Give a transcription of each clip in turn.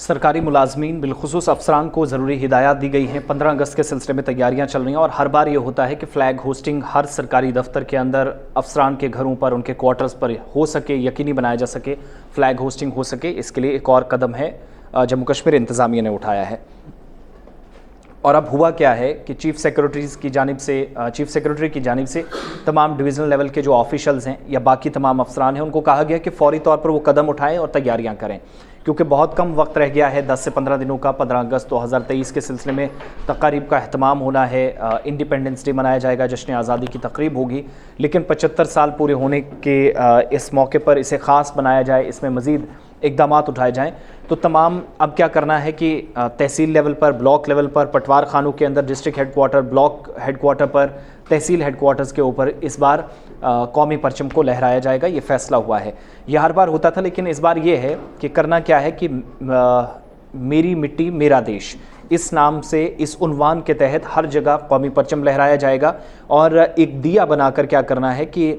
सरकारी मुलाजमीन बिलखुसूस अफसरान को ज़रूरी हिदायत दी गई हैं। 15 अगस्त के सिलसिले में तैयारियां चल रही हैं और हर बार ये होता है कि फ़्लैग होस्टिंग हर सरकारी दफ्तर के अंदर अफसरान के घरों पर, उनके क्वार्टर्स पर हो सके, यकीनी बनाया जा सके फ़्लैग होस्टिंग हो सके। इसके लिए एक और कदम है जम्मू कश्मीर इंतज़ामिया ने उठाया है। और अब हुआ क्या है कि चीफ़ सेक्रेटरी की जानिब से तमाम डिवीज़नल लेवल के जो ऑफिशल्स हैं या बाकी तमाम अफसरान हैं उनको कहा गया कि फ़ौरी तौर पर वो कदम उठाएं और तैयारियां करें, क्योंकि बहुत कम वक्त रह गया है। 10 से 15 दिनों का 15 अगस्त 2023 के सिलसिले में तक़रीब का अहतमाम होना है। इंडिपेंडेंस डे मनाया जाएगा, जश्न आज़ादी की तक़रीब होगी, लेकिन 75 साल पूरे होने के इस मौके पर इसे ख़ास बनाया जाए, इसमें मज़ीद इक़दामात उठाए जाएँ। तो तमाम अब क्या करना है कि तहसील लेवल पर, ब्लॉक लेवल पर, पटवार खानों के अंदर, डिस्ट्रिक्ट हेडक्वार्टर, ब्लॉक हेडक्वार्टर पर, तहसील हेडक्वार्टर्स के ऊपर इस बार कौमी परचम को लहराया जाएगा। ये फ़ैसला हुआ है। यह हर बार होता था, लेकिन इस बार ये है कि करना क्या है कि मेरी मिट्टी मेरा देश, इस नाम से, इस उन्वान के तहत हर जगह कौमी परचम लहराया जाएगा। और एक दिया बनाकर क्या करना है कि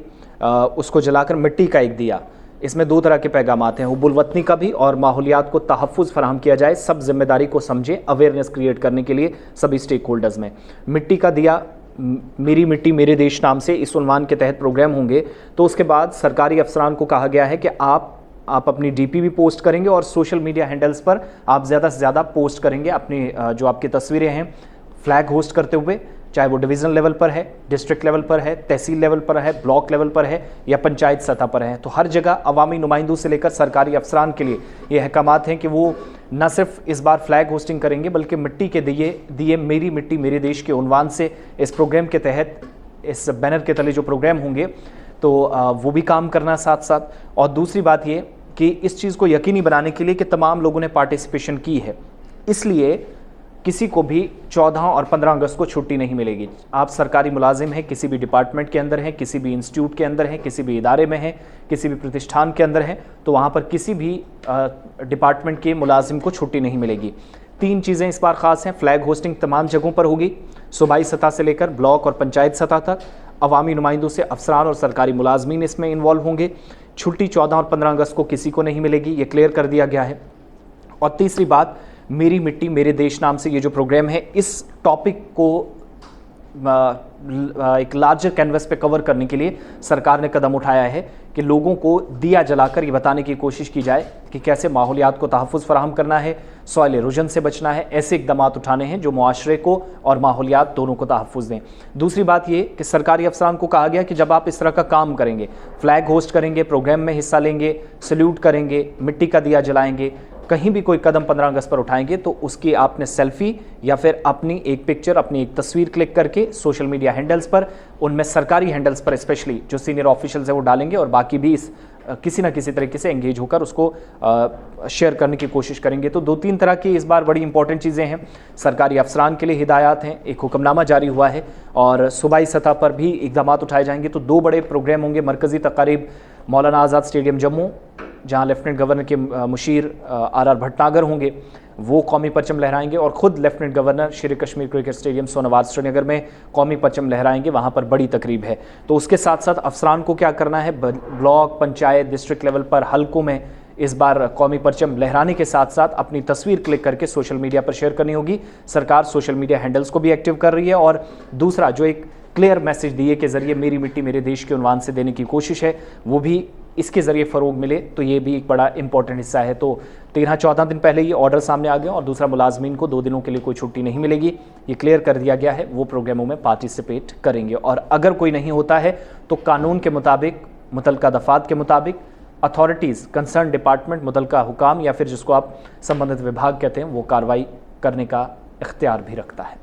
उसको जलाकर, मिट्टी का एक दिया, इसमें दो तरह के पैगामात हैं, हुब्बुल वतनी का भी, और माहौलियात को तहफ़्फ़ुज़ फराहम किया जाए। सब जिम्मेदारी को समझें, अवेयरनेस क्रिएट करने के लिए सभी स्टेक होल्डर्स में। मिट्टी का दिया, मेरी मिट्टी मेरे देश नाम से इस उन्वान के तहत प्रोग्राम होंगे। तो उसके बाद सरकारी अफसरान को कहा गया है कि आप अपनी डीपी भी पोस्ट करेंगे और सोशल मीडिया हैंडल्स पर आप ज़्यादा से ज़्यादा पोस्ट करेंगे अपनी जो आपकी तस्वीरें हैं फ्लैग होस्ट करते हुए, चाहे वो डिवीज़नल लेवल पर है, डिस्ट्रिक्ट लेवल पर है, तहसील लेवल पर है, ब्लॉक लेवल पर है या पंचायत सतह पर है। तो हर जगह अवामी नुमाइंदों से लेकर सरकारी अफसरान के लिए ये अहकामात हैं कि वो न सिर्फ इस बार फ्लैग होस्टिंग करेंगे, बल्कि मिट्टी के दिए मेरी मिट्टी मेरे देश के उन्वान से इस प्रोग्राम के तहत, इस बैनर के तले जो प्रोग्राम होंगे तो वो भी काम करना साथ साथ। और दूसरी बात ये कि इस चीज़ को यकीनी बनाने के लिए कि तमाम लोगों ने पार्टिसिपेशन की है, इसलिए किसी को भी 14 और 15 अगस्त को छुट्टी नहीं मिलेगी। आप सरकारी मुलाजिम हैं, किसी भी डिपार्टमेंट के अंदर हैं, किसी भी इंस्टीट्यूट के अंदर हैं, किसी भी इदारे में हैं, किसी भी प्रतिष्ठान के अंदर हैं, तो वहाँ पर किसी भी डिपार्टमेंट के मुलाजिम को छुट्टी नहीं मिलेगी। 3 चीज़ें इस बार ख़ास हैं। फ्लैग होस्टिंग तमाम जगहों पर होगी, सूबाई सतह से लेकर ब्लॉक और पंचायत सतह तक। अवामी नुमाइंदों से अफसरान और सरकारी मुलाजमीन इसमें इन्वॉल्व होंगे। छुट्टी 14 और 15 अगस्त को किसी को नहीं मिलेगी, ये क्लियर कर दिया गया है। और तीसरी बात, मेरी मिट्टी मेरे देश नाम से ये जो प्रोग्राम है, इस टॉपिक को एक लार्जर कैनवस पे कवर करने के लिए सरकार ने कदम उठाया है कि लोगों को दिया जलाकर ये बताने की कोशिश की जाए कि कैसे माहौलियात को तहफ़्फ़ुज़ फराहम करना है, सॉइल एरोजन से बचना है। ऐसे इक़दामात उठाने हैं जो मुआशरे को और माहौलियात दोनों को तहफ़्फ़ुज़ दें। दूसरी बात ये कि सरकारी अफसरान को कहा गया कि जब आप इस तरह का काम करेंगे, फ्लैग होस्ट करेंगे, प्रोग्राम में हिस्सा लेंगे, सल्यूट करेंगे, मिट्टी का दिया जलाएंगे, कहीं भी कोई कदम 15 अगस्त पर उठाएंगे तो उसकी आपने सेल्फी या फिर अपनी एक पिक्चर, अपनी एक तस्वीर क्लिक करके सोशल मीडिया हैंडल्स पर, उनमें सरकारी हैंडल्स पर स्पेशली जो सीनियर ऑफिशियल्स हैं वो डालेंगे, और बाकी भी इस किसी ना किसी तरीके से एंगेज होकर उसको शेयर करने की कोशिश करेंगे। तो 2-3 तरह की इस बार बड़ी इंपॉर्टेंट चीज़ें हैं। सरकारी अफसरान के लिए हिदायत हैं, एक हुक्मनामा जारी हुआ है, और सूबाई सतह पर भी इक़दामात उठाए जाएंगे। तो 2 बड़े प्रोग्राम होंगे। मरकज़ी तक़रीब मौलाना आज़ाद स्टेडियम जम्मू, जहां लेफ्टिनेंट गवर्नर के मुशीर RR भटनागर होंगे, वो कौमी परचम लहराएंगे, और ख़ुद लेफ्टिनेंट गवर्नर शेर कश्मीर क्रिकेट स्टेडियम सोनावार श्रीनगर में कौमी परचम लहराएंगे। वहाँ पर बड़ी तकरीब है। तो उसके साथ साथ अफसरान को क्या करना है, ब्लॉक, पंचायत, डिस्ट्रिक्ट लेवल पर, हल्कों में इस बार कौमी परचम लहराने के साथ साथ अपनी तस्वीर क्लिक करके सोशल मीडिया पर शेयर करनी होगी। सरकार सोशल मीडिया हैंडल्स को भी एक्टिव कर रही है, और दूसरा जो एक क्लियर मैसेज दिए के ज़रिए मेरी मिट्टी मेरे देश के उन्वान से देने की कोशिश है, वो भी इसके ज़रिए फ़रोग मिले, तो ये भी एक बड़ा इंपॉर्टेंट हिस्सा है। तो 13-14 दिन पहले ये ऑर्डर सामने आ गया, और दूसरा मुलाजमीन को 2 दिनों के लिए कोई छुट्टी नहीं मिलेगी, ये क्लियर कर दिया गया है। वो प्रोग्रामों में पार्टिसिपेट करेंगे, और अगर कोई नहीं होता है तो कानून के मुताबिक, मुतलका दफ़ात के मुताबिक, अथॉरिटीज़, कंसर्न डिपार्टमेंट, मुतलका हुकाम या फिर जिसको आप संबंधित विभाग कहते हैं, वो कार्रवाई करने का इख्तियार भी रखता है।